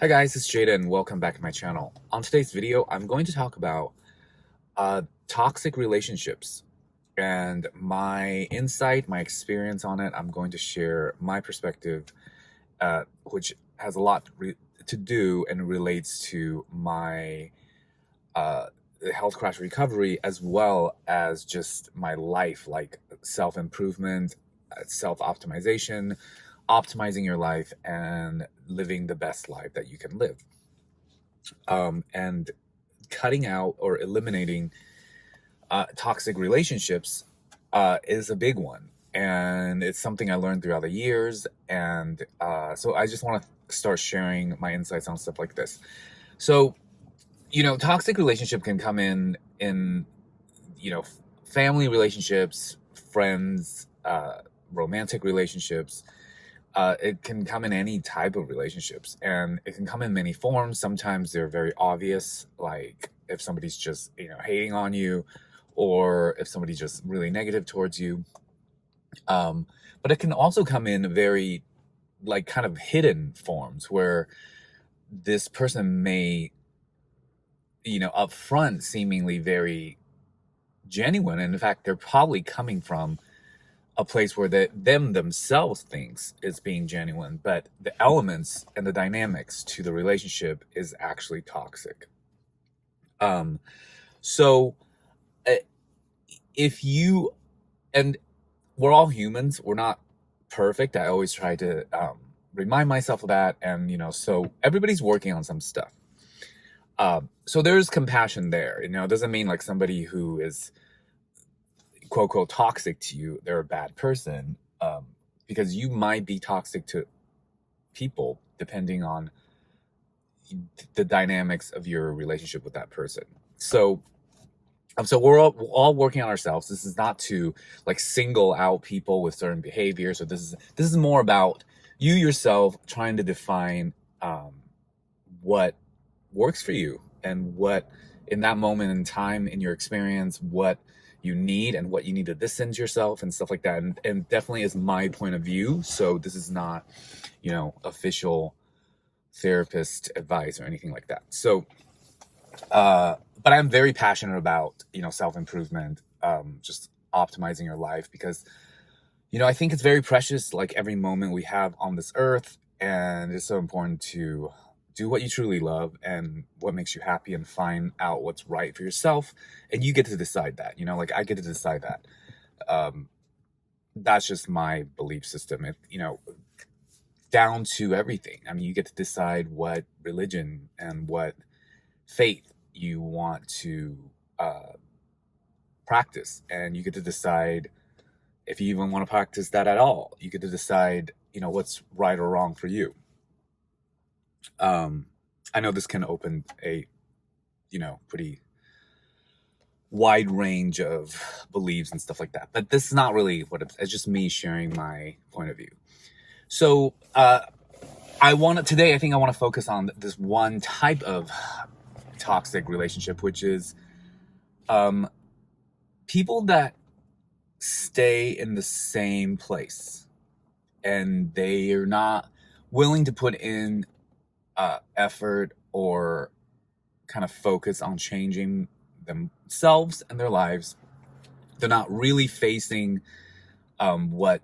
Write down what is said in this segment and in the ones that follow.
Hi guys, it's Jaden. Welcome back to my channel. On today's video, I'm going to talk about toxic relationships and my insight, my experience on it. I'm going to share my perspective, which has a lot to do and relates to my health crash recovery, as well as just my life, like self-improvement, self-optimization, optimizing your life, and living the best life that you can live. And cutting out or eliminating toxic relationships is a big one. And it's something I learned throughout the years. And so I just want to start sharing my insights on stuff like this. So, toxic relationship can come in, family relationships, friends, romantic relationships. It can come in any type of relationships, and it can come in many forms. Sometimes they're very obvious, like if somebody's just, hating on you, or if somebody's just really negative towards you. But it can also come in very, kind of hidden forms where this person may, up front seemingly very genuine. And in fact, they're probably coming from a place where themselves thinks it's being genuine, but the elements and the dynamics to the relationship is actually toxic. So if you, and we're all humans, we're not perfect. I always try to remind myself of that. And, so everybody's working on some stuff. So there's compassion there. It doesn't mean like somebody who is quote unquote toxic to you, they're a bad person, because you might be toxic to people depending on the dynamics of your relationship with that person. So we're all working on ourselves. This is not to single out people with certain behaviors. So this is more about you yourself trying to define what works for you, and what in that moment in time in your experience, what you need and what you need to distance yourself and stuff like that. And definitely is my point of view. So this is not, official therapist advice or anything like that. So, but I'm very passionate about, self-improvement, just optimizing your life, because, I think it's very precious, like every moment we have on this earth. And it's so important to do what you truly love and what makes you happy, and find out what's right for yourself. And you get to decide that, I get to decide that. That's just my belief system. Down to everything. I mean, you get to decide what religion and what faith you want to practice. And you get to decide if you even want to practice that at all. You get to decide, what's right or wrong for you. I know this can open a, pretty wide range of beliefs and stuff like that, but this is not really what it's just me sharing my point of view. So, today, I think I want to focus on this one type of toxic relationship, which is, people that stay in the same place and they are not willing to put in effort or kind of focus on changing themselves and their lives. They're not really facing what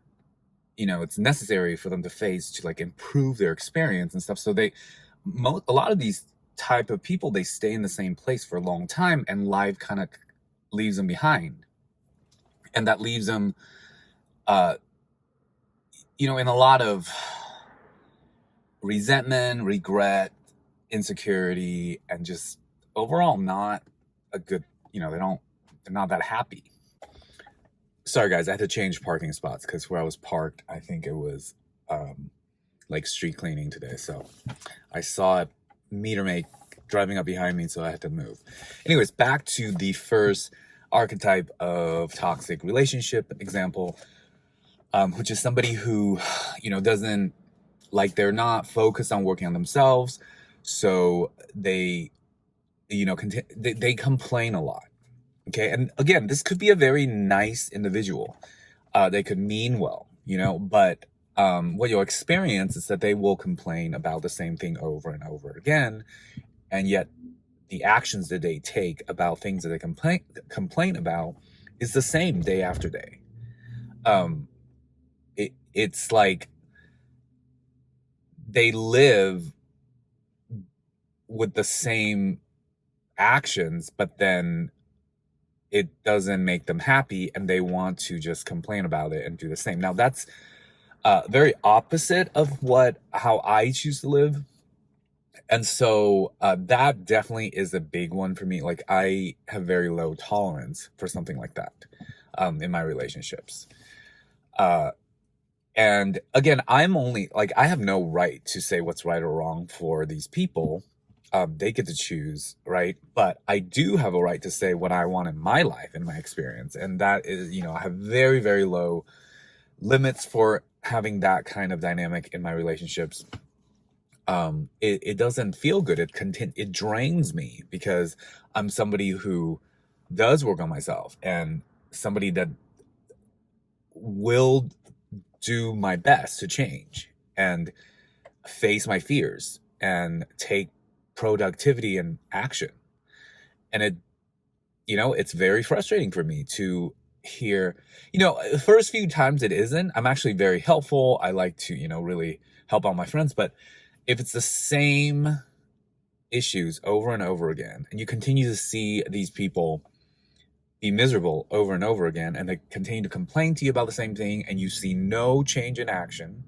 it's necessary for them to face to improve their experience and stuff. So a lot of these type of people, they stay in the same place for a long time, and life kind of leaves them behind, and that leaves them in a lot of resentment, regret, insecurity, and just overall not a good, they're not that happy. Sorry guys, I had to change parking spots because where I was parked, I think it was street cleaning today. So I saw a meter maid driving up behind me, so I had to move. Anyways, back to the first archetype of toxic relationship example, which is somebody who, doesn't, they're not focused on working on themselves. So they, they complain a lot. Okay. And again, this could be a very nice individual. They could mean well, but what you'll experience is that they will complain about the same thing over and over again, and yet the actions that they take about things that they complain about is the same day after day. It's like they live with the same actions, but then it doesn't make them happy, and they want to just complain about it and do the same. Now that's very opposite of how I choose to live. And so that definitely is a big one for me. Like, I have very low tolerance for something like that in my relationships. And again, I'm only like, I have no right to say what's right or wrong for these people. They get to choose, right? But I do have a right to say what I want in my life, in my experience. And that is, I have very, very low limits for having that kind of dynamic in my relationships. It doesn't feel good. It drains me, because I'm somebody who does work on myself, and somebody that will do my best to change and face my fears and take productivity and action. And it's very frustrating for me to hear, the first few times it isn't. I'm actually very helpful. I like to, really help out my friends. But if it's the same issues over and over again, and you continue to see these people be miserable over and over again, and they continue to complain to you about the same thing, and you see no change in action,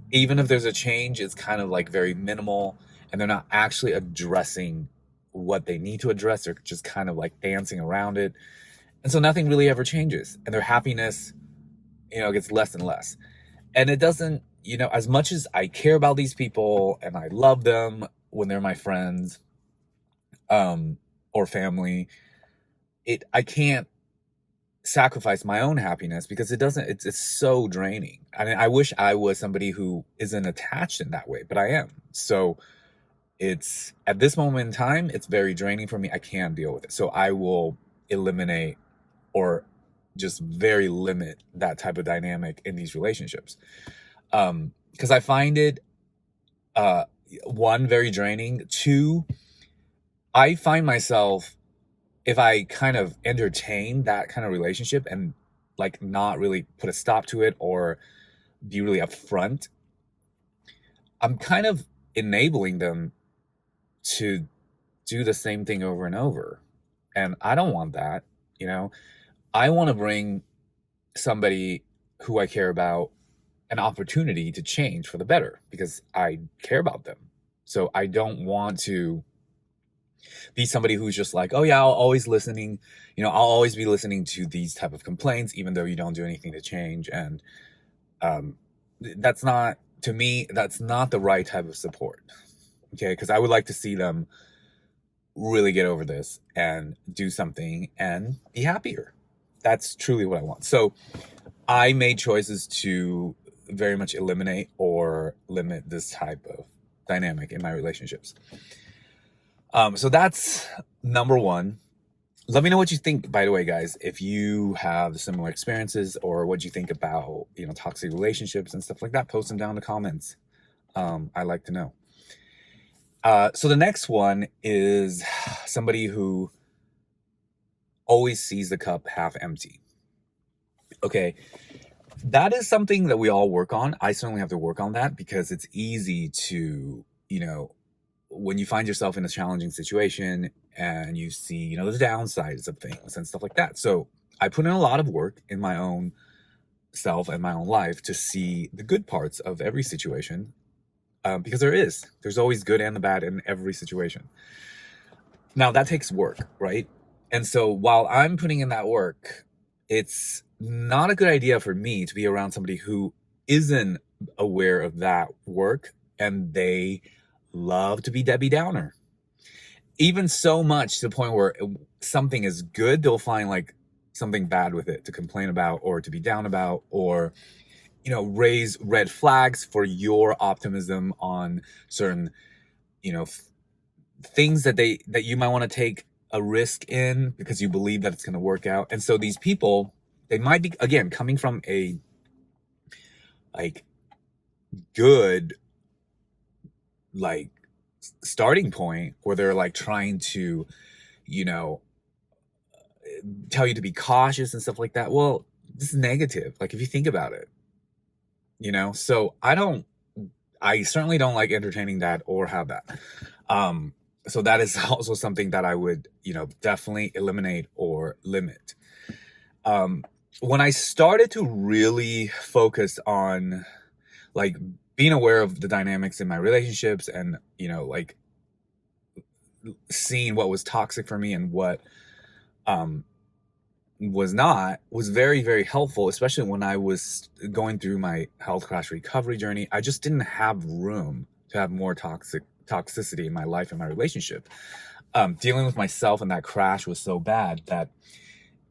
even if there's a change, it's kind of like very minimal, and they're not actually addressing what they need to address. They're just kind of like dancing around it. And so nothing really ever changes, and their happiness, gets less and less. And it doesn't, as much as I care about these people and I love them when they're my friends, or family, I can't sacrifice my own happiness, because it's so draining. I mean, I wish I was somebody who isn't attached in that way, but I am. So it's, at this moment in time, it's very draining for me. I can't deal with it. So I will eliminate, or just very limit, that type of dynamic in these relationships. Because I find it, one, very draining. Two, I find myself, if I kind of entertain that kind of relationship and like not really put a stop to it or be really upfront, I'm kind of enabling them to do the same thing over and over. And I don't want that. I want to bring somebody who I care about an opportunity to change for the better, because I care about them. So I don't want to be somebody who's just like, oh yeah, I'll always be listening to these type of complaints, even though you don't do anything to change. And that's not, to me, that's not the right type of support. Okay, because I would like to see them really get over this and do something and be happier. That's truly what I want. So I made choices to very much eliminate or limit this type of dynamic in my relationships. So that's number one. Let me know what you think, by the way, guys, if you have similar experiences, or what you think about, toxic relationships and stuff like that. Post them down in the comments. I like to know. So the next one is somebody who always sees the cup half empty. Okay. That is something that we all work on. I certainly have to work on that, because it's easy to, when you find yourself in a challenging situation and you see, the downsides of things and stuff like that. So I put in a lot of work in my own self and my own life to see the good parts of every situation, because there's always good and the bad in every situation. Now that takes work, right? And so while I'm putting in that work, it's not a good idea for me to be around somebody who isn't aware of that work, and they love to be Debbie Downer. Even so much to the point where something is good, they'll find like something bad with it to complain about, or to be down about, or, raise red flags for your optimism on certain, things that you might want to take a risk in, because you believe that it's going to work out. And so these people, they might be, again, coming from a good, like, starting point where they're like trying to, you know, tell you to be cautious and stuff like that. Well, this is negative. Like, if you think about it, so I certainly don't like entertaining that or have that. So that is also something that I would, definitely eliminate or limit. When I started to really focus on, like, being aware of the dynamics in my relationships and, like, seeing what was toxic for me and what was very, very helpful, especially when I was going through my health crash recovery journey. I just didn't have room to have more toxicity in my life and my relationship. Dealing with myself and that crash was so bad that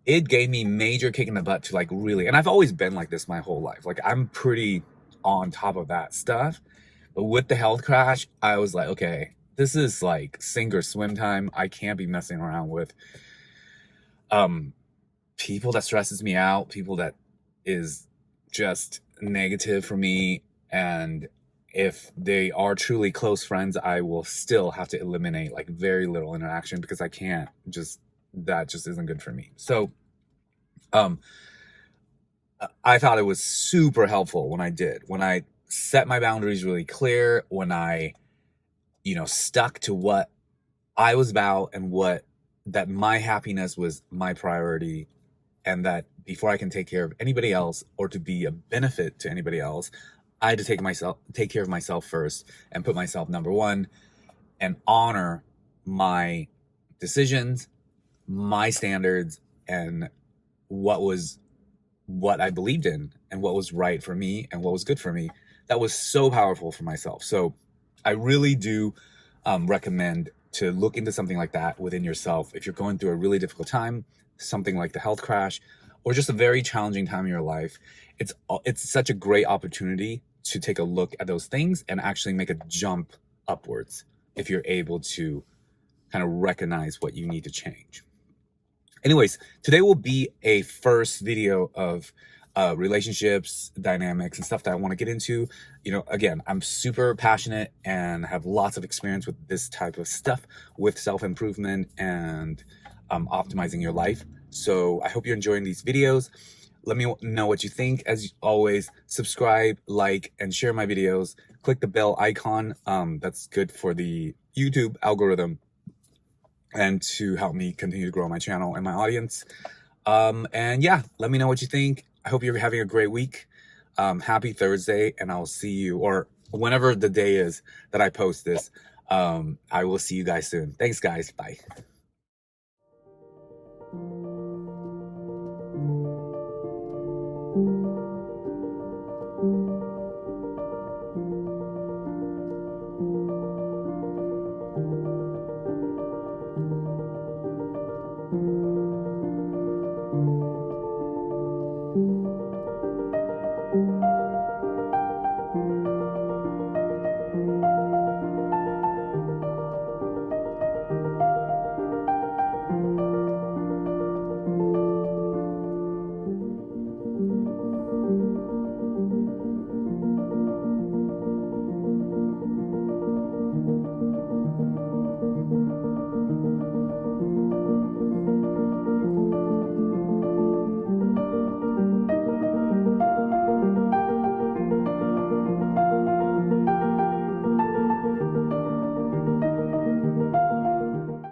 it gave me major kick in the butt to, like, really, and I've always been like this my whole life. Like, I'm pretty on top of that stuff. But with the health crash, I was like, okay, this is like sink or swim time. I can't be messing around with people that stresses me out, people that is just negative for me. And if they are truly close friends, I will still have to eliminate, like, very little interaction because that just isn't good for me. So I thought it was super helpful when I set my boundaries really clear, when I, stuck to what I was about and that my happiness was my priority, and that before I can take care of anybody else or to be a benefit to anybody else, I had to take care of myself first and put myself number one and honor my decisions, my standards, and what I believed in and what was right for me and what was good for me. That was so powerful for myself. So I really do recommend to look into something like that within yourself. If you're going through a really difficult time, something like the health crash, or just a very challenging time in your life, it's such a great opportunity to take a look at those things and actually make a jump upwards if you're able to kind of recognize what you need to change. Anyways, today will be a first video of relationships, dynamics, and stuff that I want to get into. Again, I'm super passionate and have lots of experience with this type of stuff, with self-improvement and optimizing your life. So I hope you're enjoying these videos. Let me know what you think. As always, subscribe, like, and share my videos. Click the bell icon. That's good for the YouTube algorithm and to help me continue to grow my channel and my audience. And yeah, let me know what you think. I hope you're having a great week. Happy Thursday, and I'll see you, or whenever the day is that I post this, I will see you guys soon. Thanks, guys. Bye.